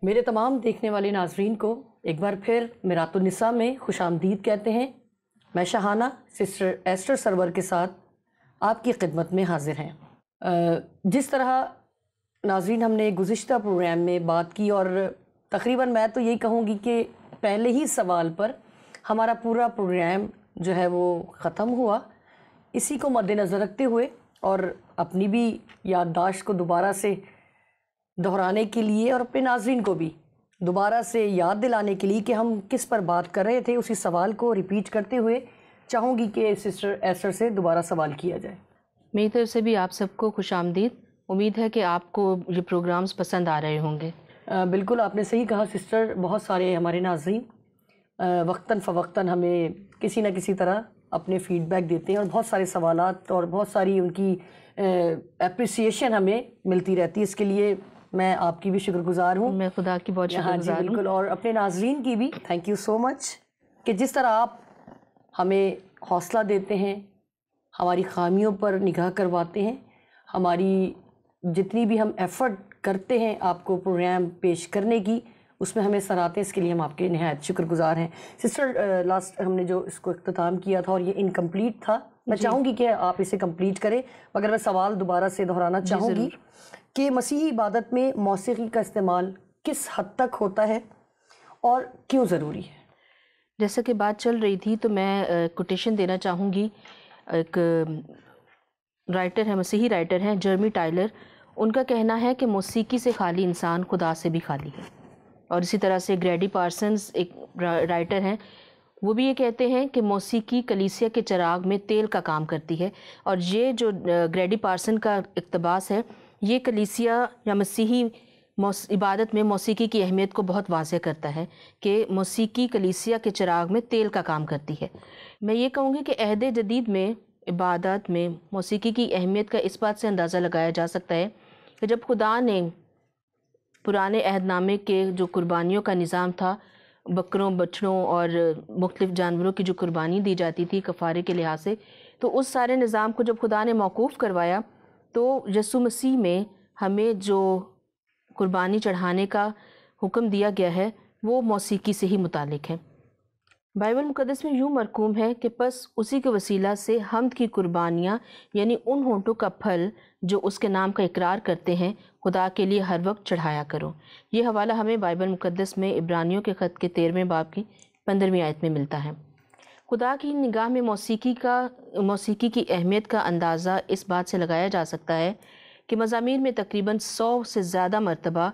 میرے تمام دیکھنے والے ناظرین کو ایک بار پھر میرات النساء میں خوش آمدید کہتے ہیں۔ میں شہانہ سسٹر ایسٹر سرور کے ساتھ آپ کی خدمت میں حاضر ہیں۔ جس طرح ناظرین ہم نے گزشتہ پروگرام میں بات کی، اور تقریباً میں تو یہی کہوں گی کہ پہلے ہی سوال پر ہمارا پورا پروگرام جو ہے وہ ختم ہوا۔ اسی کو مد نظر رکھتے ہوئے اور اپنی بھی یادداشت کو دوبارہ سے دہرانے کے لیے اور اپنے ناظرین کو بھی دوبارہ سے یاد دلانے کے لیے کہ ہم کس پر بات کر رہے تھے، اسی سوال کو ریپیٹ کرتے ہوئے چاہوں گی کہ سسٹر ایسٹر سے دوبارہ سوال کیا جائے۔ میری طرف سے بھی آپ سب کو خوش آمدید۔ امید ہے کہ آپ کو یہ پروگرامز پسند آ رہے ہوں گے۔ بالکل آپ نے صحیح کہا سسٹر، بہت سارے ہمارے ناظرین وقتاً فوقتاً ہمیں کسی نہ کسی طرح اپنے فیڈ بیک دیتے ہیں، اور بہت سارے سوالات اور بہت ساری ان کی اپریسیشن ہمیں ملتی رہتی ہے۔ اس کے لیے میں آپ کی بھی شکر گزار ہوں۔ میں خدا کی بہت شکر گزار ہوں۔ بالکل، اور اپنے ناظرین کی بھی تھینک یو سو مچ کہ جس طرح آپ ہمیں حوصلہ دیتے ہیں، ہماری خامیوں پر نگاہ کرواتے ہیں، ہماری جتنی بھی ہم ایفرٹ کرتے ہیں آپ کو پروگرام پیش کرنے کی، اس میں ہمیں سراہتے ہیں۔ اس کے لیے ہم آپ کے نہایت شکر گزار ہیں۔ سسٹر لاسٹ ہم نے جو اس کو اختتام کیا تھا اور یہ انکمپلیٹ تھا، میں چاہوں گی کہ آپ اسے کمپلیٹ کریں، مگر میں سوال دوبارہ سے دہرانا چاہوں گی کہ مسیحی عبادت میں موسیقی کا استعمال کس حد تک ہوتا ہے اور کیوں ضروری ہے؟ جیسا کہ بات چل رہی تھی تو میں کوٹیشن دینا چاہوں گی۔ ایک رائٹر ہے، مسیحی رائٹر ہیں جرمی ٹائلر، ان کا کہنا ہے کہ موسیقی سے خالی انسان خدا سے بھی خالی ہے۔ اور اسی طرح سے گریڈی پارسنز ایک رائٹر ہیں، وہ بھی یہ کہتے ہیں کہ موسیقی کلیسیا کے چراغ میں تیل کا کام کرتی ہے۔ اور یہ جو گریڈی پارسن کا اقتباس ہے، یہ کلیسیا یا مسیحی عبادت میں موسیقی کی اہمیت کو بہت واضح کرتا ہے کہ موسیقی کلیسیا کے چراغ میں تیل کا کام کرتی ہے۔ میں یہ کہوں گی کہ عہد جدید میں عبادات میں موسیقی کی اہمیت کا اس بات سے اندازہ لگایا جا سکتا ہے کہ جب خدا نے پرانے عہد نامے کے جو قربانیوں کا نظام تھا، بکروں بچڑوں اور مختلف جانوروں کی جو قربانی دی جاتی تھی کفارے کے لحاظ سے، تو اس سارے نظام کو جب خدا نے موقوف کروایا تو یسوع مسیح میں ہمیں جو قربانی چڑھانے کا حکم دیا گیا ہے وہ موسیقی سے ہی متعلق ہے۔ بائبل مقدس میں یوں مرقوم ہے کہ پس اسی کے وسیلہ سے حمد کی قربانیاں، یعنی ان ہونٹوں کا پھل جو اس کے نام کا اقرار کرتے ہیں، خدا کے لیے ہر وقت چڑھایا کرو۔ یہ حوالہ ہمیں بائبل مقدس میں عبرانیوں کے خط کے 13ویں باب کی 15ویں آیت میں ملتا ہے۔ خدا کی نگاہ میں موسیقی کی اہمیت کا اندازہ اس بات سے لگایا جا سکتا ہے کہ مزامیر میں تقریباً 100 سے زیادہ مرتبہ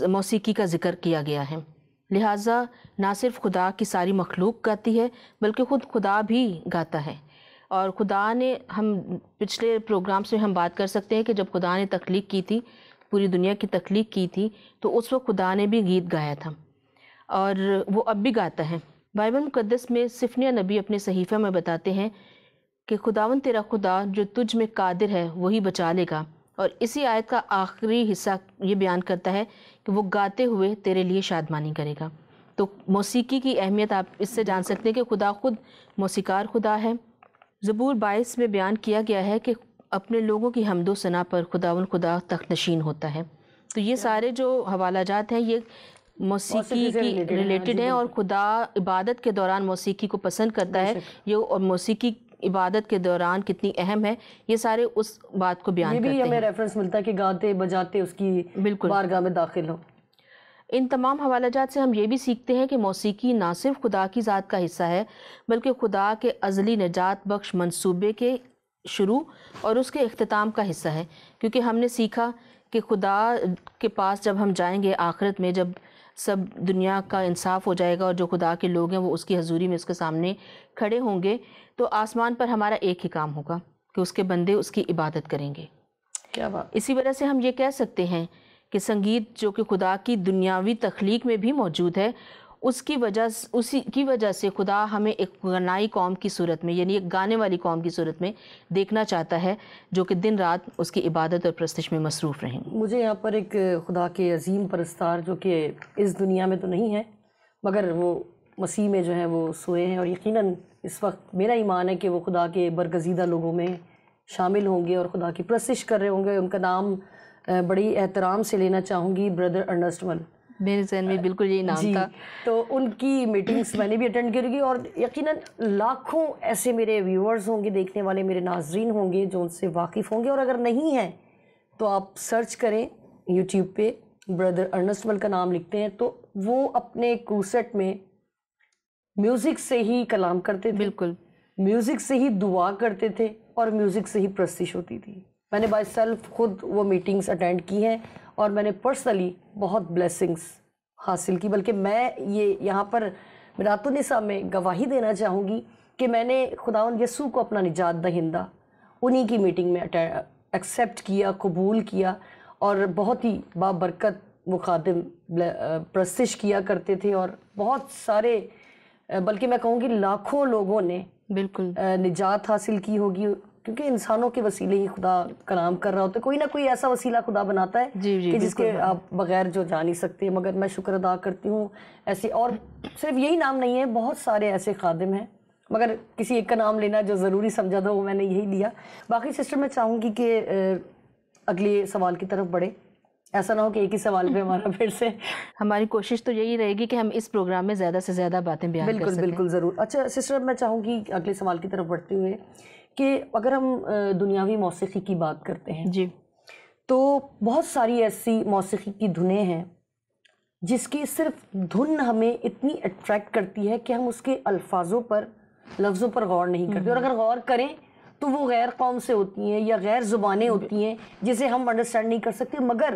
موسیقی کا ذکر کیا گیا ہے۔ لہٰذا نہ صرف خدا کی ساری مخلوق گاتی ہے بلکہ خود خدا بھی گاتا ہے۔ اور خدا نے، ہم پچھلے پروگرامس میں ہم بات کر سکتے ہیں کہ جب خدا نے تخلیق کی تھی، پوری دنیا کی تخلیق کی تھی، تو اس وقت خدا نے بھی گیت گایا تھا اور وہ اب بھی گاتا ہے۔ بائبل مقدس میں صفنیہ نبی اپنے صحیفہ میں بتاتے ہیں کہ خداوند تیرا خدا جو تجھ میں قادر ہے وہی بچا لے گا، اور اسی آیت کا آخری حصہ یہ بیان کرتا ہے کہ وہ گاتے ہوئے تیرے لیے شادمانی کرے گا۔ تو موسیقی کی اہمیت آپ اس سے جان سکتے ہیں کہ خدا خود موسیقار خدا ہے۔ زبور 22 میں بیان کیا گیا ہے کہ اپنے لوگوں کی حمد و ثنا پر خداوند خدا تخت نشین ہوتا ہے۔ تو یہ سارے جو حوالہ جات ہیں یہ موسیقی کی ریلیٹڈ ہیں، اور خدا عبادت کے دوران موسیقی کو پسند کرتا ہے، یہ اور موسیقی عبادت کے دوران کتنی اہم ہے، یہ سارے اس بات کو بیان کرتے ہیں۔ یہ بھی ہمیں ریفرنس ملتا ہے کہ گاتے بجاتے اس کی بارگاہ میں داخل ہو۔ ان تمام حوالہ جات سے ہم یہ بھی سیکھتے ہیں کہ موسیقی نہ صرف خدا کی ذات کا حصہ ہے بلکہ خدا کے ازلی نجات بخش منصوبے کے شروع اور اس کے اختتام کا حصہ ہے، کیونکہ ہم نے سیکھا کہ خدا کے پاس جب ہم جائیں گے آخرت میں، جب سب دنیا کا انصاف ہو جائے گا اور جو خدا کے لوگ ہیں وہ اس کی حضوری میں اس کے سامنے کھڑے ہوں گے، تو آسمان پر ہمارا ایک ہی کام ہوگا کہ اس کے بندے اس کی عبادت کریں گے۔ کیا بات! اسی وجہ سے ہم یہ کہہ سکتے ہیں کہ سنگیت جو کہ خدا کی دنیاوی تخلیق میں بھی موجود ہے، اسی کی وجہ سے خدا ہمیں ایک غنائی قوم کی صورت میں، یعنی ایک گانے والی قوم کی صورت میں دیکھنا چاہتا ہے جو کہ دن رات اس کی عبادت اور پرستش میں مصروف رہیں۔ مجھے یہاں پر ایک خدا کے عظیم پرستار جو کہ اس دنیا میں تو نہیں ہے مگر وہ مسیح میں جو ہے وہ سوئے ہیں، اور یقیناً اس وقت میرا ایمان ہے کہ وہ خدا کے برگزیدہ لوگوں میں شامل ہوں گے اور خدا کی پرستش کر رہے ہوں گے۔ ان کا نام بڑی احترام سے لینا چاہوں گی، بردر ارنسٹ مل۔ میرے ذہن میں بالکل یہی نام جی تھا. تو ان کی میٹنگس میں نے بھی اٹینڈ کی اور یقیناً لاکھوں ایسے میرے ویورز ہوں گے, دیکھنے والے میرے ناظرین ہوں گے جو ان سے واقف ہوں گے, اور اگر نہیں ہیں تو آپ سرچ کریں یوٹیوب پہ, بردر ارنسٹ ول کا نام لکھتے ہیں, تو وہ اپنے کوسٹ میں میوزک سے ہی کلام کرتے تھے, بالکل میوزک سے ہی دعا کرتے تھے, اور میوزک سے ہی پرستش ہوتی تھی. میں نے بائی سیلف خود وہ میٹنگز اٹینڈ کی ہیں اور میں نے پرسنلی بہت بلیسنگز حاصل کی, بلکہ میں یہ یہاں پر میرات النساء میں گواہی دینا چاہوں گی کہ میں نے خداوند یسوع کو اپنا نجات دہندہ انہی کی میٹنگ میں ایکسیپٹ کیا, قبول کیا, اور بہت ہی بابرکت وہ خادم پرستش کیا کرتے تھے, اور بہت سارے بلکہ میں کہوں گی لاکھوں لوگوں نے بالکل نجات حاصل کی ہوگی, کیونکہ انسانوں کے وسیلے ہی خدا کلام کر رہا ہوتا ہے. کوئی نہ کوئی ایسا وسیلہ خدا بناتا ہے جی کہ جس کے آپ بغیر جو جا نہیں سکتے. مگر میں شکر ادا کرتی ہوں ایسے, اور صرف یہی نام نہیں ہے, بہت سارے ایسے خادم ہیں, مگر کسی ایک کا نام لینا جو ضروری سمجھا تھا وہ میں نے یہی لیا. باقی سسٹر میں چاہوں گی کہ اگلے سوال کی طرف بڑھے, ایسا نہ ہو کہ ایک ہی سوال پہ ہمارا پھر سے. ہماری کوشش تو یہی رہے گی کہ ہم اس پروگرام میں زیادہ سے زیادہ باتیں بیان کر بالکل سکیں. بالکل ضرور. اچھا سسٹر, میں چاہوں گی اگلے سوال کی طرف بڑھتے ہوئے کہ اگر ہم دنیاوی موسیقی کی بات کرتے ہیں جی تو بہت ساری ایسی موسیقی کی دھنیں ہیں جس کی صرف دھن ہمیں اتنی اٹریکٹ کرتی ہے کہ ہم اس کے الفاظوں پر, لفظوں پر غور نہیں کرتے, اور اگر غور کریں تو وہ غیر قوم سے ہوتی ہیں یا غیر زبانیں ہوتی ہیں جسے ہم انڈرسٹینڈ نہیں کر سکتے. مگر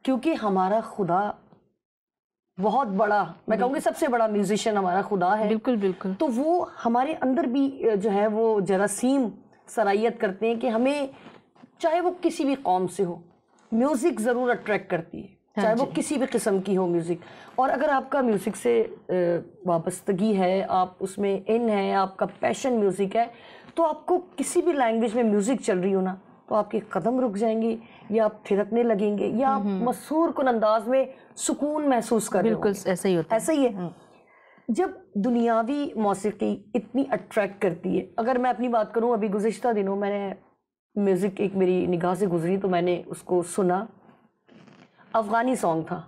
کیونکہ ہمارا خدا بہت بڑا, میں کہوں گی سب سے بڑا میوزیشین ہمارا خدا ہے, بالکل بالکل, تو وہ ہمارے اندر بھی جو ہے وہ جراثیم صلاحیت کرتے ہیں کہ ہمیں چاہے وہ کسی بھی قوم سے ہو میوزک ضرور اٹریکٹ کرتی ہے, چاہے وہ کسی بھی قسم کی ہو میوزک. اور اگر آپ کا میوزک سے وابستگی ہے, آپ اس میں ان ہے, آپ کا پیشن میوزک ہے, تو آپ کو کسی بھی لینگویج میں میوزک چل رہی ہو نا تو آپ کے قدم رک جائیں گے, یا آپ تھرکنے لگیں گے, یا آپ مسحور کن انداز میں سکون محسوس کر رہے ہوں گے. بالکل ایسا ہی ہوتا ہے. ایسا ہی ہے. جب دنیاوی موسیقی اتنی اٹریکٹ کرتی ہے, اگر میں اپنی بات کروں, ابھی گزشتہ دنوں میں نے میوزک ایک میری نگاہ سے گزری تو میں نے اس کو سنا, افغانی سانگ تھا,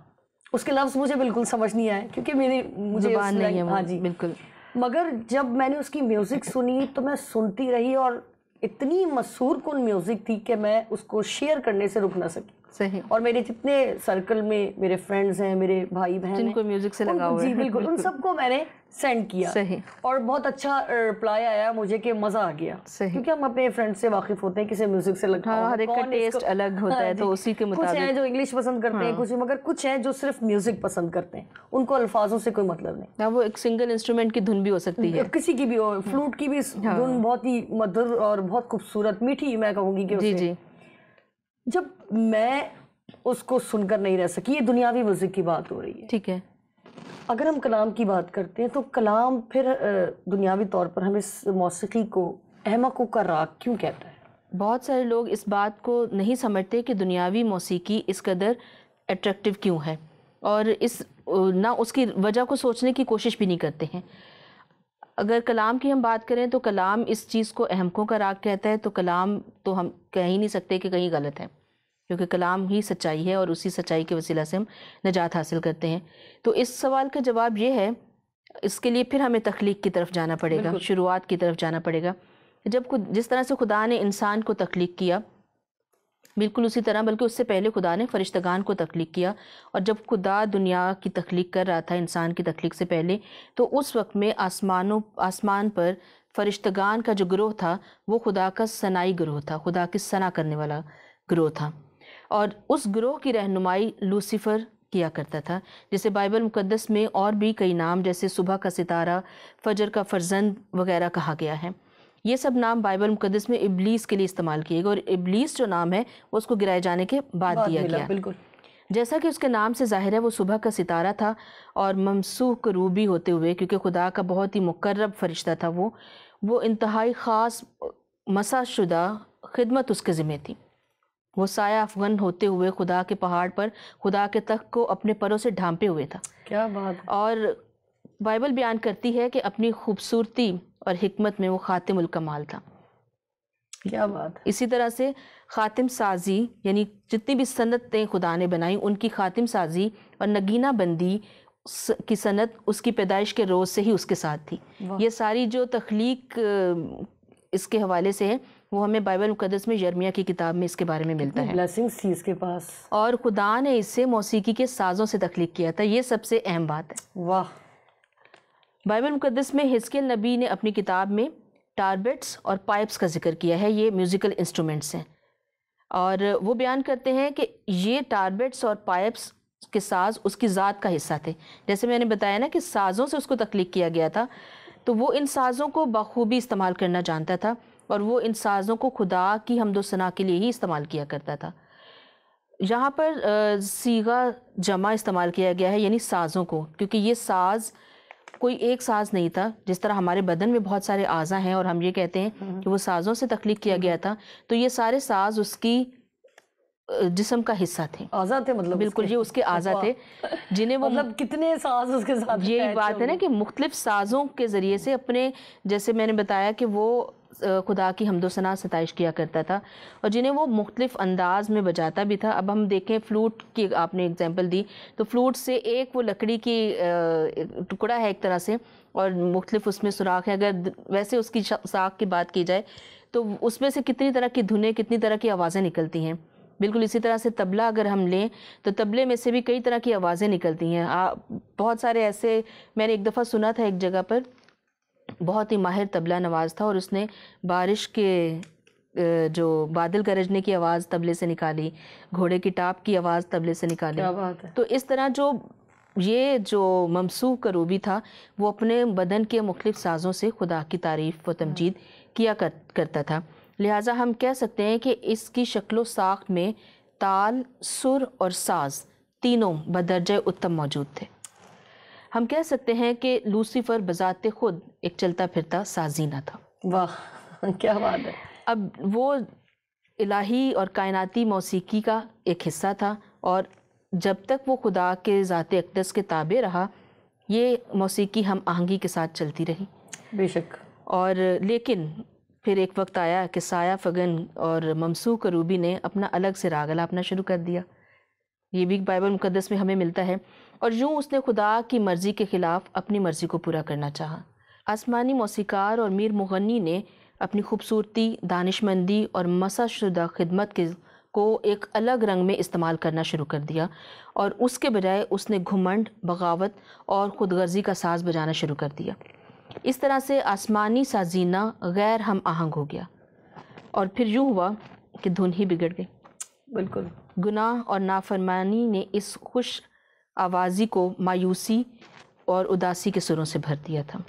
اس کے لفظ مجھے بالکل سمجھ نہیں آئے کیونکہ مجھے زبان نہیں ہے. ہاں جی بالکل, مگر جب میں نے اس کی میوزک سنی تو میں سنتی رہی, اور اتنی مسحور کن میوزک تھی کہ میں اس کو شیئر کرنے سے رک نہ سکی. صحیح. اور میرے جتنے سرکل میں میرے فرینڈز ہیں, میرے بھائی بہن جن کو میوزک سے لگا ہوا ہے, جی بالکل, ان سب کو میں نے سینڈ کیا. صحیح. اور بہت اچھا رپلائی آیا مجھے کہ مزہ آ گیا, کیونکہ ہم اپنے فرینڈ سے واقف ہوتے ہیں کسی میوزک سے لگا ہر ایک کا ٹیسٹ الگ ہوتا ہے, تو اسی کے مطابق کچھ ہیں جو انگلش پسند کرتے ہیں, کچھ مگر کچھ ہیں جو صرف میوزک پسند کرتے ہیں, ان کو الفاظوں سے کوئی مطلب نہیں. وہ ایک سنگل انسٹرومنٹ کی دھن بھی ہو سکتی ہے, کسی کی بھی ہو, فلوٹ کی بھی دھن بہت ہی مدھر اور بہت خوبصورت میٹھی, میں کہوں گی کہ جی جی. جب میں اس کو سن کر نہیں رہ سکی, یہ دنیاوی میوزک کی بات ہو رہی ہے. ٹھیک ہے. اگر ہم کلام کی بات کرتے ہیں تو کلام پھر دنیاوی طور پر ہم اس موسیقی کو احمقوں کا راگ کیوں کہتا ہے؟ بہت سارے لوگ اس بات کو نہیں سمجھتے کہ دنیاوی موسیقی اس قدر اٹریکٹیو کیوں ہے, اور نہ اس کی وجہ کو سوچنے کی کوشش بھی نہیں کرتے ہیں. اگر کلام کی ہم بات کریں تو کلام اس چیز کو احمقوں کا راگ کہتا ہے, تو کلام تو ہم کہہ ہی نہیں سکتے کہ کہیں غلط ہے, کیونکہ کلام ہی سچائی ہے, اور اسی سچائی کے وسیلہ سے ہم نجات حاصل کرتے ہیں. تو اس سوال کا جواب یہ ہے, اس کے لیے پھر ہمیں تخلیق کی طرف جانا پڑے گا, شروعات کی طرف جانا پڑے گا. جس طرح سے خدا نے انسان کو تخلیق کیا, بالکل اسی طرح, بلکہ اس سے پہلے خدا نے فرشتگان کو تخلیق کیا. اور جب خدا دنیا کی تخلیق کر رہا تھا انسان کی تخلیق سے پہلے, تو اس وقت میں آسمان پر فرشتگان کا جو گروہ تھا وہ خدا کا ثنائی گروہ تھا, خدا کی ثنا کرنے والا گروہ تھا. اور اس گروہ کی رہنمائی لوسیفر کیا کرتا تھا, جسے بائبل مقدس میں اور بھی کئی نام جیسے صبح کا ستارہ, فجر کا فرزند وغیرہ کہا گیا ہے. یہ سب نام بائبل مقدس میں ابلیس کے لیے استعمال کیے گئے, اور ابلیس جو نام ہے وہ اس کو گرائے جانے کے بعد دیا گیا. بالکل. جیسا کہ اس کے نام سے ظاہر ہے, وہ صبح کا ستارہ تھا, اور ممسوح کروبی ہوتے ہوئے, کیونکہ خدا کا بہت ہی مقرب فرشتہ تھا, وہ انتہائی خاص مسح شدہ خدمت اس کے ذمہ تھی. وہ سایہ افغن ہوتے ہوئے خدا کے پہاڑ پر خدا کے تخت کو اپنے پروں سے ڈھانپے ہوئے تھا. کیا بات ہے. اور بائبل بیان کرتی ہے کہ اپنی خوبصورتی اور حکمت میں وہ خاتم الکمال تھا. کیا بات ہے. اسی طرح سے خاتم سازی، یعنی جتنی بھی صنعتیں خدا نے بنائیں ان کی خاتم سازی اور نگینہ بندی کی صنعت اس کی پیدائش کے روز سے ہی اس کے ساتھ تھی. یہ ساری جو تخلیق اس کے حوالے سے ہے وہ ہمیں بائبل مقدس میں یرمیہ کی کتاب میں اس کے بارے میں ملتا ہے. بلیسنگز تھی اس کے پاس. اور خدا نے اس سے موسیقی کے سازوں سے تخلیق کیا تھا. یہ سب سے اہم بات ہے. واہ. بائبل مقدس میں حزقیل نبی نے اپنی کتاب میں ٹاربٹس اور پائپس کا ذکر کیا ہے. یہ میوزیکل انسٹرومنٹس ہیں اور وہ بیان کرتے ہیں کہ یہ ٹاربٹس اور پائپس کے ساز اس کی ذات کا حصہ تھے. جیسے میں نے بتایا نا کہ سازوں سے اس کو تخلیق کیا گیا تھا، تو وہ ان سازوں کو بخوبی استعمال کرنا جانتا تھا اور وہ ان سازوں کو خدا کی حمد و ثنا کے لیے ہی استعمال کیا کرتا تھا. یہاں پر صیغہ جمع استعمال کیا گیا ہے، یعنی سازوں کو، کیونکہ یہ ساز کوئی ایک ساز نہیں تھا. جس طرح ہمارے بدن میں بہت سارے اعضاء ہیں اور ہم یہ کہتے ہیں کہ وہ سازوں سے تخلیق کیا گیا تھا، تو یہ سارے ساز اس کی جسم کا حصہ تھے. اعضاء تھے مطلب. بالکل، یہ اس کے اعضاء تھے جنہیں وہ مطلب کتنے ساز اس کے ساتھ. یہی بات ہے نا کہ مختلف سازوں کے ذریعے سے اپنے، جیسے میں نے بتایا کہ وہ خدا کی حمد و ثنا ستائش کیا کرتا تھا اور جنہیں وہ مختلف انداز میں بجاتا بھی تھا. اب ہم دیکھیں فلوٹ کی آپ نے اگزامپل دی، تو فلوٹ سے ایک وہ لکڑی کی ٹکڑا ہے ایک طرح سے اور مختلف اس میں سوراخ ہے. اگر ویسے اس کی ساخ کی بات کی جائے تو اس میں سے کتنی طرح کی دھنیں، کتنی طرح کی آوازیں نکلتی ہیں. بالکل اسی طرح سے طبلہ اگر ہم لیں تو طبلے میں سے بھی کئی طرح کی آوازیں نکلتی ہیں. بہت سارے ایسے، میں نے ایک دفعہ سنا تھا ایک جگہ پر، بہت ہی ماہر طبلہ نواز تھا اور اس نے بارش کے جو بادل گرجنے کی آواز طبلے سے نکالی، گھوڑے کی ٹاپ کی آواز طبلے سے نکالی. کیا بات ہے. تو اس طرح جو ممسوح کروبی تھا وہ اپنے بدن کے مختلف سازوں سے خدا کی تعریف و تمجید کیا کرتا تھا. لہٰذا ہم کہہ سکتے ہیں کہ اس کی شکل و ساخت میں تال، سر اور ساز تینوں بدرجہ اتم موجود تھے. ہم کہہ سکتے ہیں کہ لوسیفر بذات خود ایک چلتا پھرتا سازینہ تھا. واہ کیا بات ہے. اب وہ الہی اور کائناتی موسیقی کا ایک حصہ تھا اور جب تک وہ خدا کے ذات اقدس کے تابع رہا یہ موسیقی ہم آہنگی کے ساتھ چلتی رہی. بے شک. اور لیکن پھر ایک وقت آیا کہ سایہ فگن اور ممسوح کروبی نے اپنا الگ سے راگ الاپنا شروع کر دیا. یہ بھی بائبل مقدس میں ہمیں ملتا ہے. اور یوں اس نے خدا کی مرضی کے خلاف اپنی مرضی کو پورا کرنا چاہا. آسمانی موسیقار اور میر مغنی نے اپنی خوبصورتی، دانشمندی اور مسح شدہ خدمت کو ایک الگ رنگ میں استعمال کرنا شروع کر دیا اور اس کے بجائے اس نے گھمنڈ، بغاوت اور خود غرضی کا ساز بجانا شروع کر دیا. اس طرح سے آسمانی سازینہ غیر ہم آہنگ ہو گیا اور پھر یوں ہوا کہ دھن ہی بگڑ گئی. بالکل. گناہ اور نافرمانی نے اس خوش آوازی کو مایوسی اور اداسی کے سروں سے بھر دیا تھا.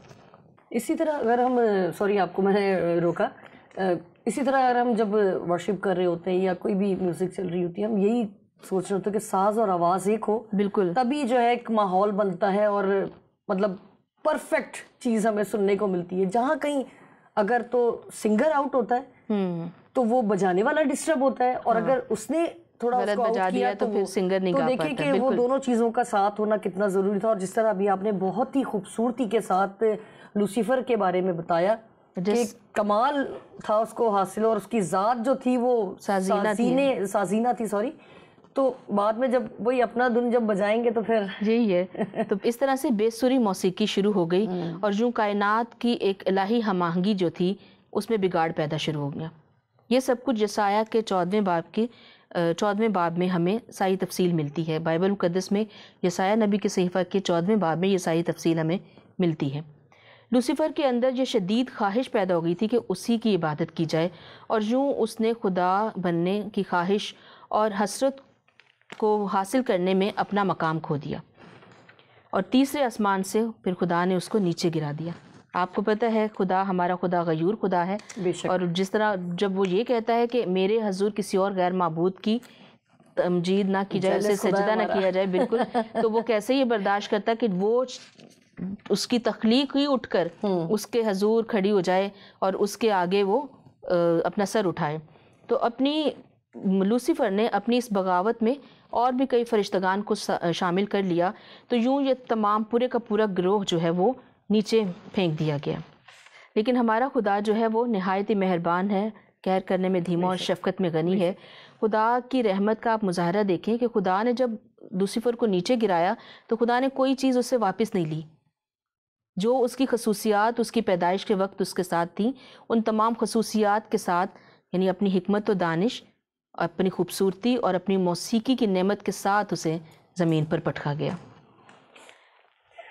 اسی طرح اگر ہم، سوری آپ کو میں نے روکا، اسی طرح اگر ہم جب ورشپ کر رہے ہوتے ہیں یا کوئی بھی میوزک چل رہی ہوتی ہے، ہم یہی سوچ رہے ہوتے ہیں کہ ساز اور آواز ایک ہو. بالکل. تبھی جو ہے ایک ماحول بنتا ہے اور مطلب پرفیکٹ چیز ہمیں سننے کو ملتی ہے. جہاں کہیں اگر تو سنگر آؤٹ ہوتا ہے تو وہ بجانے والا ڈسٹرب ہوتا ہے اور اگر اس نے تھوڑا اس کو آؤٹ کیا تو پھر سنگر نہیں گا پاتا. دیکھیں کہ وہ دونوں چیزوں کا ساتھ ہونا کتنا ضروری تھا. اور جس طرح ابھی آپ نے بہت ہی خوبصورتی کے ساتھ لوسیفر کے بارے میں بتایا کہ کمال تھا اس کو حاصل اور اس کی ذات جو تھی وہ سازینہ تھی. سوری. تو بعد میں جب وہی اپنا دھن جب بجائیں گے تو پھر یہی ہے. تو اس طرح سے بے سری موسیقی شروع ہو گئی اور یوں کائنات کی ایک الہی ہم آہنگی جو تھی اس میں بگاڑ پیدا شروع ہو گیا. یہ سب کچھ یسایہ کے 14ویں باب میں ہمیں ساری تفصیل ملتی ہے. بائبل مقدس میں یسایہ نبی کے صحیفہ کے 14ویں باب میں یہ ساری تفصیل ہمیں ملتی ہے. لوسیفر کے اندر یہ شدید خواہش پیدا ہو گئی تھی کہ اسی کی عبادت کی جائے اور یوں اس نے خدا بننے کی خواہش اور حسرت کو حاصل کرنے میں اپنا مقام کھو دیا اور تیسرے آسمان سے پھر خدا نے اس کو نیچے گرا دیا. آپ کو پتہ ہے خدا، ہمارا خدا غیور خدا ہے اور جس طرح جب وہ یہ کہتا ہے کہ میرے حضور کسی اور غیر معبود کی تمجید نہ کی جائے، اسے سجدہ نہ کیا جائے، بالکل، تو وہ کیسے یہ برداشت کرتا کہ وہ اس کی تخلیق ہی اٹھ کر اس کے حضور کھڑی ہو جائے اور اس کے آگے وہ اپنا سر اٹھائے. تو لوسیفر نے اپنی اس بغاوت میں اور بھی کئی فرشتگان کو شامل کر لیا. تو یوں یہ تمام پورے کا پورا گروہ جو ہے وہ نیچے پھینک دیا گیا. لیکن ہمارا خدا جو ہے وہ نہایت ہی مہربان ہے کہر کرنے میں دھیما اور شفقت میں غنی ہے۔ خدا کی رحمت کا آپ مظاہرہ دیکھیں کہ خدا نے جب لوسیفر کو نیچے گرایا تو خدا نے کوئی چیز اس سے واپس نہیں لی۔ جو اس کی خصوصیات اس کی پیدائش کے وقت اس کے ساتھ تھیں، ان تمام خصوصیات کے ساتھ، یعنی اپنی حکمت و دانش، اپنی خوبصورتی اور اپنی موسیقی کی نعمت کے ساتھ اسے زمین پر پٹکا گیا۔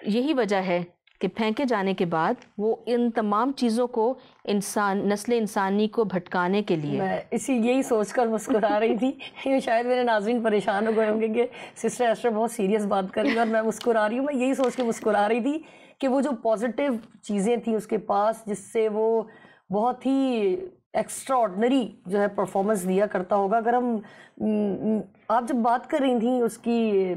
یہی وجہ ہے کہ پھینکے جانے کے بعد وہ ان تمام چیزوں کو نسل انسانی کو بھٹکانے کے لیے، میں یہی سوچ کر مسکرا رہی تھی کہ شاید میرے ناظرین پریشان ہو گئے ہوں گے کہ سسٹر ایسٹر بہت سیریس بات کر رہی ہے اور میں مسکرا رہی ہوں۔ میں یہی سوچ کے مسکرا رہی تھی کہ وہ جو پازیٹیو چیزیں تھیں اس کے پاس، جس سے وہ بہت ہی ایکسٹرا آرڈنری جو ہے پرفارمنس دیا کرتا ہوگا۔ اگر آپ جب بات کر رہی تھیں اس کی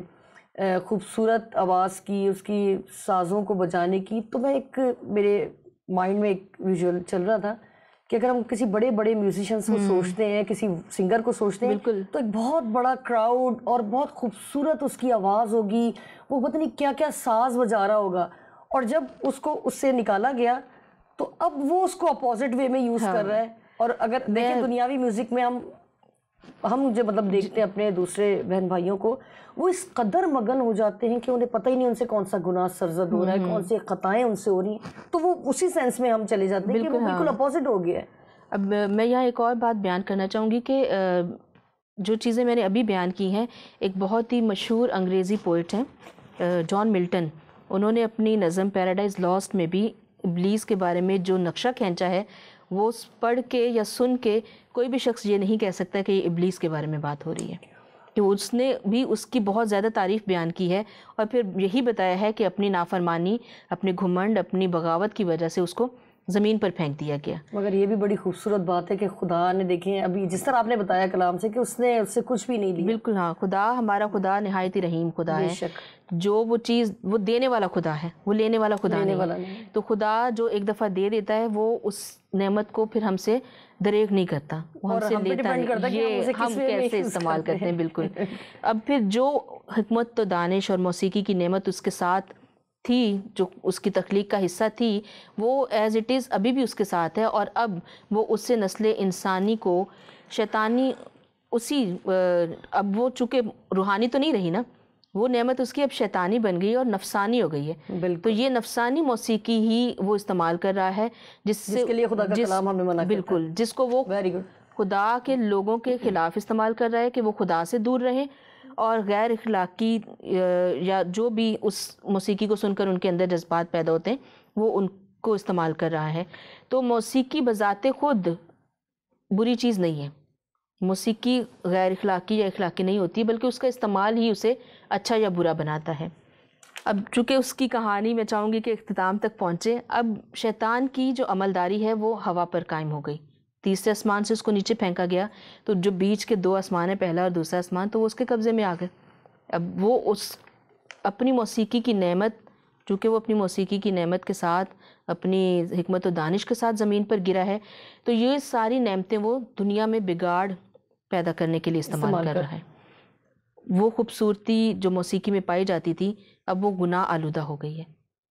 خوبصورت آواز کی، اس کی سازوں کو بجانے کی، تو میرے مائنڈ میں ایک ویژول چل رہا تھا کہ اگر ہم کسی بڑے بڑے میوزیشنس کو سوچتے ہیں، کسی سنگر کو سوچتے ہیں، تو ایک بہت بڑا کراؤڈ اور بہت خوبصورت اس کی آواز ہوگی، وہ پتہ نہیں کیا کیا ساز بجا رہا ہوگا، اور جب اس کو اس سے نکالا گیا تو اب وہ اس کو اپوزٹ وے میں یوز کر رہا ہے۔ اور اگر دیکھیں دنیاوی میوزک میں ہم جو مطلب دیکھتے ہیں اپنے دوسرے بہن بھائیوں کو، وہ اس قدر مگن ہو جاتے ہیں کہ انہیں پتہ ہی نہیں ان سے کون سا گناہ سرزد ہو رہا ہے، کون سی خطائیں ان سے ہو رہی ہیں، تو وہ اسی سینس میں ہم چلے جاتے ہیں کہ وہ بالکل اپوزٹ ہو گیا ہے۔ اب میں یہاں ایک اور بات بیان کرنا چاہوں گی کہ جو چیزیں میں نے ابھی بیان کی ہیں، ایک بہت ہی مشہور انگریزی پوئٹ ہیں جان ملٹن، انہوں نے اپنی نظم پیراڈائز لاسٹ میں بھی ابلیس کے بارے میں جو نقشہ کھینچا ہے، وہ پڑھ کے یا سن کے کوئی بھی شخص یہ نہیں کہہ سکتا کہ یہ ابلیس کے بارے میں بات ہو رہی ہے، کہ اس نے بھی اس کی بہت زیادہ تعریف بیان کی ہے، اور پھر یہی بتایا ہے کہ اپنی نافرمانی، اپنے گھمنڈ، اپنی بغاوت کی وجہ سے اس کو زمین پر پھینک دیا گیا۔ مگر یہ بھی بڑی خوبصورت بات ہے کہ خدا نے، دیکھیں ابھی جس طرح آپ نے بتایا کلام سے، کہ اس نے اس سے کچھ بھی نہیں لیا۔ بالکل ہاں، خدا، ہمارا خدا نہایت ہی رحیم خدا ہے، جو وہ چیز وہ دینے والا خدا ہے، وہ لینے والا خدا نہیں۔ تو خدا جو ایک دفعہ دے دیتا ہے، وہ اس نعمت کو پھر ہم سے دریغ نہیں کرتا، وہ ہم سے لیتا ہے، یہ ہم کیسے استعمال کرتے ہیں۔ بالکل۔ اب پھر جو حکمت و دانش اور موسیقی کی نعمت اس کے ساتھ تھی، جو اس کی تخلیق کا حصہ تھی، وہ ایز اٹ از ابھی بھی اس کے ساتھ ہے، اور اب وہ اس سے نسل انسانی کو شیطانی اب وہ چونکہ روحانی تو نہیں رہی نا، وہ نعمت اس کی اب شیطانی بن گئی اور نفسانی ہو گئی ہے۔ تو یہ نفسانی موسیقی ہی وہ استعمال کر رہا ہے، جس کے لیے خدا کا کلام ہمیں منع کرتا ہے۔ بالکل، جس کو وہ خدا کے لوگوں کے خلاف استعمال کر رہا ہے کہ وہ خدا سے دور رہیں، اور غیر اخلاقی یا جو بھی اس موسیقی کو سن کر ان کے اندر جذبات پیدا ہوتے ہیں، وہ ان کو استعمال کر رہا ہے۔ تو موسیقی بذات خود بری چیز نہیں ہے، موسیقی غیر اخلاقی یا اخلاقی نہیں ہوتی، بلکہ اس کا استعمال ہی اسے اچھا یا برا بناتا ہے۔ اب چونکہ اس کی کہانی میں چاہوں گی کہ اختتام تک پہنچے، اب شیطان کی جو عملداری ہے وہ ہوا پر قائم ہو گئی، تیسرے آسمان سے اس کو نیچے پھینکا گیا، تو جو بیچ کے دو آسمان ہیں، پہلا اور دوسرا آسمان، تو وہ اس کے قبضے میں آ گئے۔ اب وہ اس اپنی موسیقی کی نعمت، چونکہ وہ اپنی موسیقی کی نعمت کے ساتھ، اپنی حکمت و دانش کے ساتھ زمین پر گرا ہے، تو یہ ساری نعمتیں وہ دنیا میں بگاڑ پیدا کرنے کے لیے استعمال کر رہا ہے۔ وہ خوبصورتی جو موسیقی میں پائی جاتی تھی، اب وہ گناہ آلودہ ہو گئی ہے،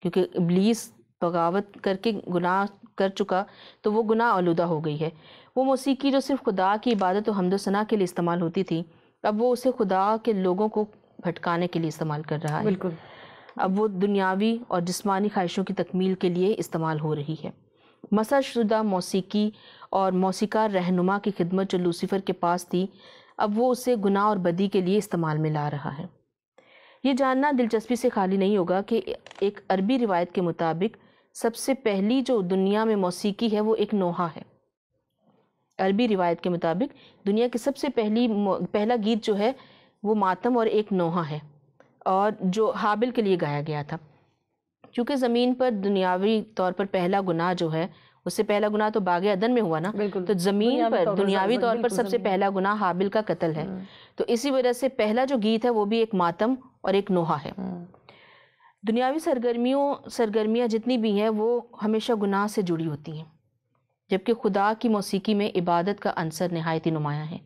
کیونکہ ابلیس بغاوت کر کے گناہ کر چکا، تو وہ گناہ آلودہ ہو گئی ہے۔ وہ موسیقی جو صرف خدا کی عبادت و حمد و ثنا کے لیے استعمال ہوتی تھی، اب وہ اسے خدا کے لوگوں کو بھٹکانے کے لیے استعمال کر رہا ہے۔ بالکل، اب وہ دنیاوی اور جسمانی خواہشوں کی تکمیل کے لیے استعمال ہو رہی ہے۔ مسخ شدہ موسیقی اور موسیقار رہنما کی خدمت جو لوسیفر کے پاس تھی، اب وہ اسے گناہ اور بدی کے لیے استعمال میں لا رہا ہے۔ یہ جاننا دلچسپی سے خالی نہیں ہوگا کہ ایک عربی روایت کے مطابق سب سے پہلی جو دنیا میں موسیقی ہے وہ ایک نوحہ ہے۔ عربی روایت کے مطابق دنیا کی سب سے پہلا گیت جو ہے وہ ماتم اور ایک نوحہ ہے، اور جو حابل کے لیے گایا گیا تھا۔ چونکہ زمین پر دنیاوی طور پر پہلا گناہ جو ہے، اس سے پہلا گناہ تو باغ عدن میں ہوا نا، تو زمین پر دنیاوی طور پر سب سے پہلا گناہ حابل کا قتل ہے، تو اسی وجہ سے پہلا جو گیت ہے وہ بھی ایک ماتم اور ایک نوحہ ہے۔ دنیاوی سرگرمیاں جتنی بھی ہیں وہ ہمیشہ گناہ سے جڑی ہوتی ہیں، جبکہ خدا کی موسیقی میں عبادت کا عنصر نہایت ہی نمایاں ہے۔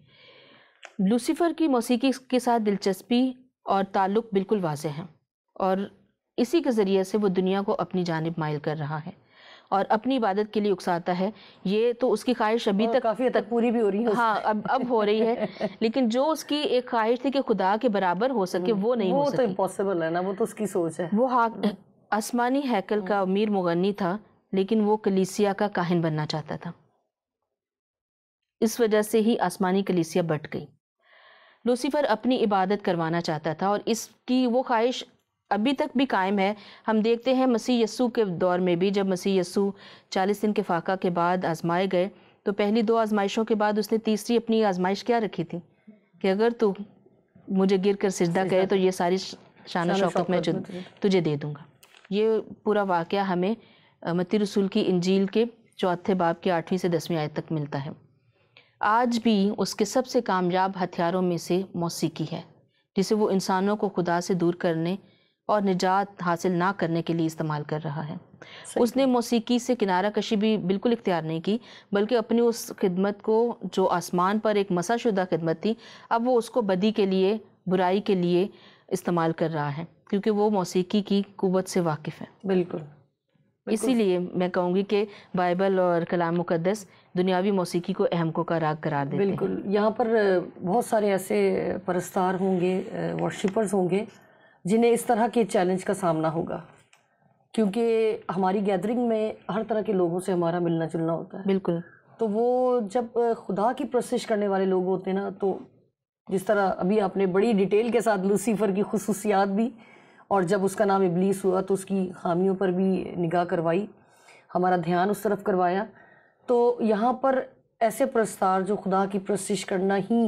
لوسیفر کی موسیقی کے ساتھ دلچسپی اور تعلق بالکل واضح ہے، اور اسی کے ذریعے سے وہ دنیا کو اپنی جانب مائل کر رہا ہے۔ اور اپنی عبادت کے لیے اکساتا ہے، یہ تو اس کی خواہش ابھی تک کافی حد تک پوری بھی ہو رہی ہے، ہاں اب ہو رہی ہے، لیکن جو اس کی ایک خواہش تھی کہ خدا کے برابر ہو سکے وہ نہیں ہو وہ تو سکی۔ امپاسبل ہے نا، وہ تو اس کی سوچ ہے۔ وہ آسمانی ہیکل کا امیر مغنی تھا، لیکن وہ کلیسیا کا کاہن بننا چاہتا تھا، اس وجہ سے ہی آسمانی کلیسیا بٹ گئی۔ لوسیفر اپنی عبادت کروانا چاہتا تھا، اور اس کی وہ خواہش ابھی تک بھی قائم ہے۔ ہم دیکھتے ہیں مسیح یسوع کے دور میں بھی، جب مسیح یسوع 40 دن کے فاقہ کے بعد آزمائے گئے تو پہلی 2 آزمائشوں کے بعد اس نے تیسری اپنی آزمائش کیا رکھی تھی کہ اگر تو مجھے گر کر سجدہ کرے تو یہ ساری شان و شوکت میں تجھے دے دوں گا۔ یہ پورا واقعہ ہمیں متی رسول کی انجیل کے 4 باب کی 8ویں سے 10ویں آیت تک ملتا ہے۔ آج بھی اس کے سب سے کامیاب ہتھیاروں میں سے موسیقی ہے، جسے وہ انسانوں کو خدا سے دور کرنے اور نجات حاصل نہ کرنے کے لیے استعمال کر رہا ہے۔ اس نے موسیقی سے کنارہ کشی بھی بالکل اختیار نہیں کی، بلکہ اپنی اس خدمت کو جو آسمان پر ایک مسح شدہ خدمت تھی، اب وہ اس کو بدی کے لیے، برائی کے لیے استعمال کر رہا ہے، کیونکہ وہ موسیقی کی قوت سے واقف ہے۔ بالکل، اسی لیے میں کہوں گی کہ بائبل اور کلام مقدس دنیاوی موسیقی کو اہم کو قرار دیتے ہیں۔ بالکل، یہاں پر بہت سارے ایسے پرستار ہوں گے، ورشپرز ہوں گے جنہیں اس طرح کے چیلنج کا سامنا ہوگا، کیونکہ ہماری گیدرنگ میں ہر طرح کے لوگوں سے ہمارا ملنا جلنا ہوتا ہے۔ بالکل، تو وہ جب خدا کی پرستش کرنے والے لوگ ہوتے ہیں نا، تو جس طرح ابھی آپ نے بڑی ڈیٹیل کے ساتھ لوسیفر کی خصوصیات بھی، اور جب اس کا نام ابلیس ہوا تو اس کی خامیوں پر بھی نگاہ کروائی، ہمارا دھیان اس طرف کروایا، تو یہاں پر ایسے پرستار جو خدا کی پرستش کرنا ہی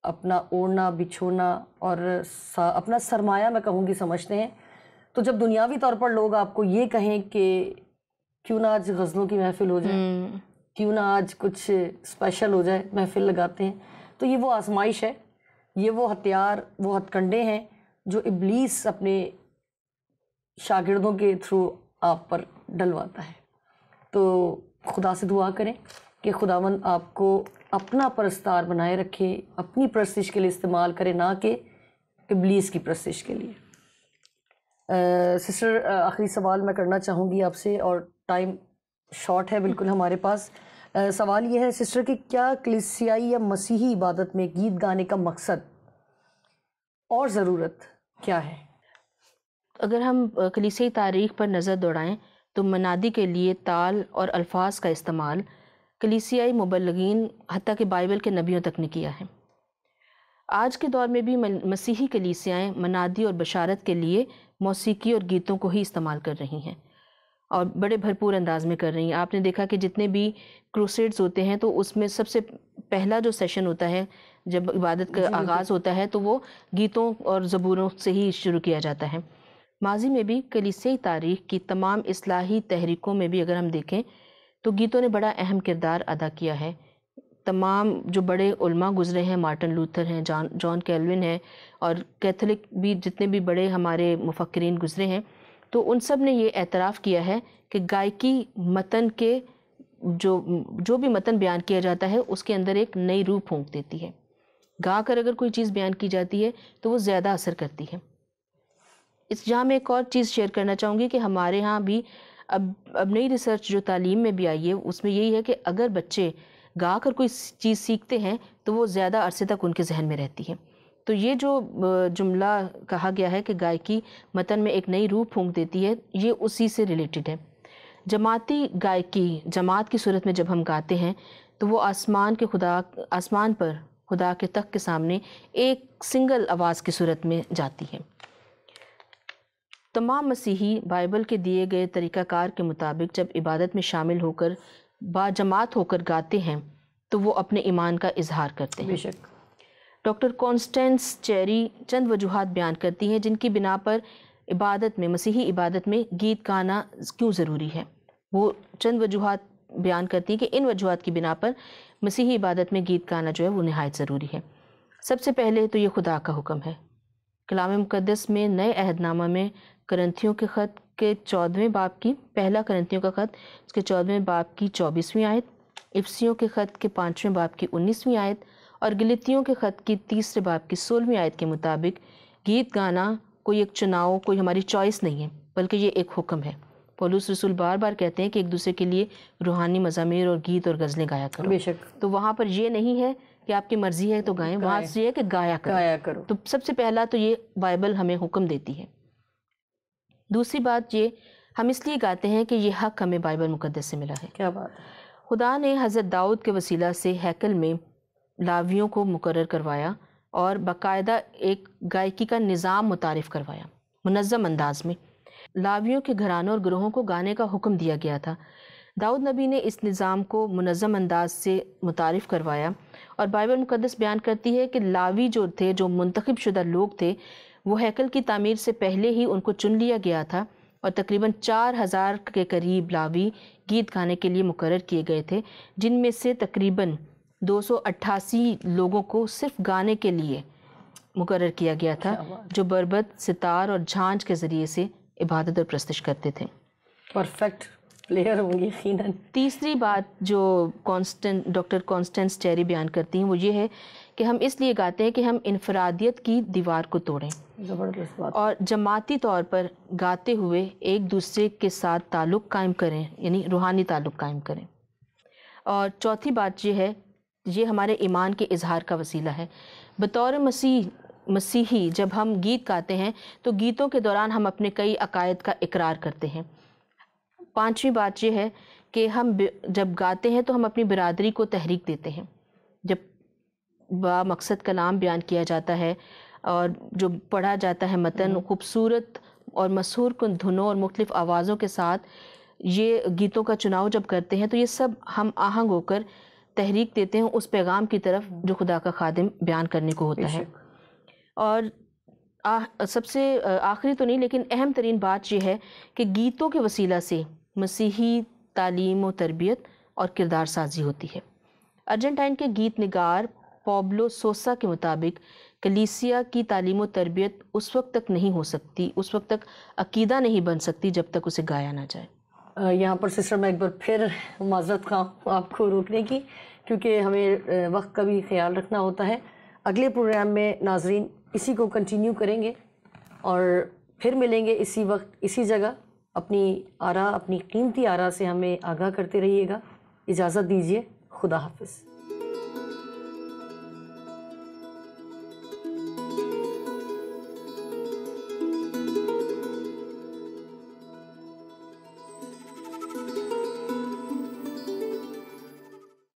اپنا اوڑھنا بچھونا اور اپنا سرمایہ میں کہوں گی سمجھتے ہیں، تو جب دنیاوی طور پر لوگ آپ کو یہ کہیں کہ کیوں نہ آج غزلوں کی محفل ہو جائے، کیوں نہ آج کچھ اسپیشل ہو جائے، محفل لگاتے ہیں، تو یہ وہ آزمائش ہے، یہ وہ ہتھیار، وہ ہتھ کنڈے ہیں جو ابلیس اپنے شاگردوں کے تھرو آپ پر ڈلواتا ہے۔ تو خدا سے دعا کریں کہ خداوند آپ کو اپنا پرستار بنائے رکھے، اپنی پرستش کے لیے استعمال کرے، نہ کہ ابلیس کی پرستش کے لیے۔ سسٹر، آخری سوال میں کرنا چاہوں گی آپ سے، اور ٹائم شارٹ ہے بالکل ہمارے پاس۔ سوال یہ ہے سسٹر کہ کیا کلیسیائی یا مسیحی عبادت میں گیت گانے کا مقصد اور ضرورت کیا ہے؟ اگر ہم کلیسیائی تاریخ پر نظر دوڑائیں تو منادی کے لیے تال اور الفاظ کا استعمال کلیسیائی مبلغین حتیٰ کہ بائبل کے نبیوں تک نے کیا ہے۔ آج کے دور میں بھی مسیحی کلیسیائیں منادی اور بشارت کے لیے موسیقی اور گیتوں کو ہی استعمال کر رہی ہیں، اور بڑے بھرپور انداز میں کر رہی ہیں۔ آپ نے دیکھا کہ جتنے بھی کروسیڈز ہوتے ہیں تو اس میں سب سے پہلا جو سیشن ہوتا ہے جب عبادت کا آغاز ہوتا ہے تو وہ گیتوں اور زبوروں سے ہی شروع کیا جاتا ہے۔ ماضی میں بھی کلیسیائی تاریخ کی تمام اصلاحی تحریکوں میں بھی اگر ہم دیکھیں تو گیتوں نے بڑا اہم کردار ادا کیا ہے۔ تمام جو بڑے علماء گزرے ہیں، مارٹن لوتھر ہیں، جان کیلوین ہیں، اور کیتھولک بھی جتنے بھی بڑے ہمارے مفکرین گزرے ہیں، تو ان سب نے یہ اعتراف کیا ہے کہ گائکی متن کے جو بھی متن بیان کیا جاتا ہے اس کے اندر ایک نئی روح پھونک دیتی ہے۔ گا کر اگر کوئی چیز بیان کی جاتی ہے تو وہ زیادہ اثر کرتی ہے۔ اس جہاں میں ایک اور چیز شیئر کرنا چاہوں گی کہ ہمارے ہاں بھی اب نئی ریسرچ جو تعلیم میں بھی آئی ہے اس میں یہی ہے کہ اگر بچے گا کر کوئی چیز سیکھتے ہیں تو وہ زیادہ عرصے تک ان کے ذہن میں رہتی ہے۔ تو یہ جو جملہ کہا گیا ہے کہ گائکی متن میں ایک نئی روح پھونک دیتی ہے، یہ اسی سے ریلیٹڈ ہے۔ جماعتی گائکی جماعت کی صورت میں جب ہم گاتے ہیں تو وہ آسمان پر خدا کے تخت کے سامنے ایک سنگل آواز کی صورت میں جاتی ہے۔ تمام مسیحی بائبل کے دیے گئے طریقہ کار کے مطابق جب عبادت میں شامل ہو کر باجماعت ہو کر گاتے ہیں تو وہ اپنے ایمان کا اظہار کرتے ہیں۔ بے شک۔ ڈاکٹر کانسٹینس چیری چند وجوہات بیان کرتی ہیں جن کی بنا پر عبادت میں، مسیحی عبادت میں گیت گانا کیوں ضروری ہے۔ وہ چند وجوہات بیان کرتی ہیں کہ ان وجوہات کی بنا پر مسیحی عبادت میں گیت گانا جو ہے وہ نہایت ضروری ہے۔ سب سے پہلے تو یہ خدا کا حکم ہے۔ کلام مقدس میں نئے عہد نامہ میں کرنتھیوں کے خط کے 14ویں باب کی، پہلا کرنتھیوں کا خط اس کے 14ویں باب کی 24ویں آیت، افسیوں کے خط کے 5ویں باب کی 19ویں آیت اور گلتیوں کے خط کی 3 باب کی 16ویں آیت کے مطابق گیت گانا کوئی ایک چناؤ، کوئی ہماری چوائس نہیں ہے، بلکہ یہ ایک حکم ہے۔ پولس رسول بار بار کہتے ہیں کہ ایک دوسرے کے لیے روحانی مزامیر اور گیت اور غزلیں گایا کرو. بے شک. تو وہاں پر یہ نہیں ہے کہ آپ کی مرضی ہے تو گائیں, وہاں سے یہ ہے کہ گایا کرو. تو سب سے پہلا تو یہ بائبل ہمیں حکم دیتی ہے. دوسری بات یہ ہم اس لیے گاتے ہیں کہ یہ حق ہمیں بائبل مقدس سے ملا ہے. کیا بات ہے. خدا نے حضرت داؤد کے وسیلہ سے ہیکل میں لاویوں کو مقرر کروایا اور باقاعدہ ایک گائیکی کا نظام متعارف کروایا. منظم انداز میں لاویوں کے گھرانوں اور گروہوں کو گانے کا حکم دیا گیا تھا. داؤد نبی نے اس نظام کو منظم انداز سے متعارف کروایا اور بائبل مقدس بیان کرتی ہے کہ لاوی جو تھے, جو منتخب شدہ لوگ تھے, وہ ہیکل کی تعمیر سے پہلے ہی ان کو چن لیا گیا تھا اور تقریباً 4000 کے قریب لاوی گیت گانے کے لیے مقرر کیے گئے تھے, جن میں سے تقریباً 288 لوگوں کو صرف گانے کے لیے مقرر کیا گیا تھا, جو بربط, ستار اور جھانجھ کے ذریعے سے عبادت اور پرستش کرتے تھے. پرفیکٹ پلیئر ہوں گے یقیناً. تیسری بات جو ڈاکٹر کانسٹنس ٹیری بیان کرتی ہیں وہ یہ ہے کہ ہم اس لیے گاتے ہیں کہ ہم انفرادیت کی دیوار کو توڑیں. زبردست بات. اور جماعتی طور پر گاتے ہوئے ایک دوسرے کے ساتھ تعلق قائم کریں, یعنی روحانی تعلق قائم کریں. اور چوتھی بات یہ ہے, یہ ہمارے ایمان کے اظہار کا وسیلہ ہے. بطور مسیحی جب ہم گیت گاتے ہیں تو گیتوں کے دوران ہم اپنے کئی عقائد کا اقرار کرتے ہیں. پانچویں بات یہ ہے کہ ہم جب گاتے ہیں تو ہم اپنی برادری کو تحریک دیتے ہیں. جب با مقصد کلام بیان کیا جاتا ہے اور جو پڑھا جاتا ہے متن خوبصورت اور مسحور کن دھنوں اور مختلف آوازوں کے ساتھ یہ گیتوں کا چناؤ جب کرتے ہیں تو یہ سب ہم آہنگ ہو کر تحریک دیتے ہیں اس پیغام کی طرف جو خدا کا خادم بیان کرنے کو ہوتا ہے. اور سب سے آخری تو نہیں لیکن اہم ترین بات یہ ہے کہ گیتوں کے وسیلہ سے مسیحی تعلیم و تربیت اور کردار سازی ہوتی ہے. ارجنٹائن کے گیت نگار پابلو سوسا کے مطابق کلیسیا کی تعلیم و تربیت اس وقت تک نہیں ہو سکتی, اس وقت تک عقیدہ نہیں بن سکتی جب تک اسے گایا نہ جائے. یہاں پر سسٹر میں ایک بار پھر معذرت خواہ ہوں آپ کو روکنے کی, کیونکہ ہمیں وقت کا بھی خیال رکھنا ہوتا ہے. اگلے پروگرام میں ناظرین اسی کو کنٹینیو کریں گے اور پھر ملیں گے اسی وقت اسی جگہ. اپنی آراء, اپنی قیمتی آراء سے ہمیں آگاہ کرتے رہیے گا. اجازت دیجیے. خدا حافظ.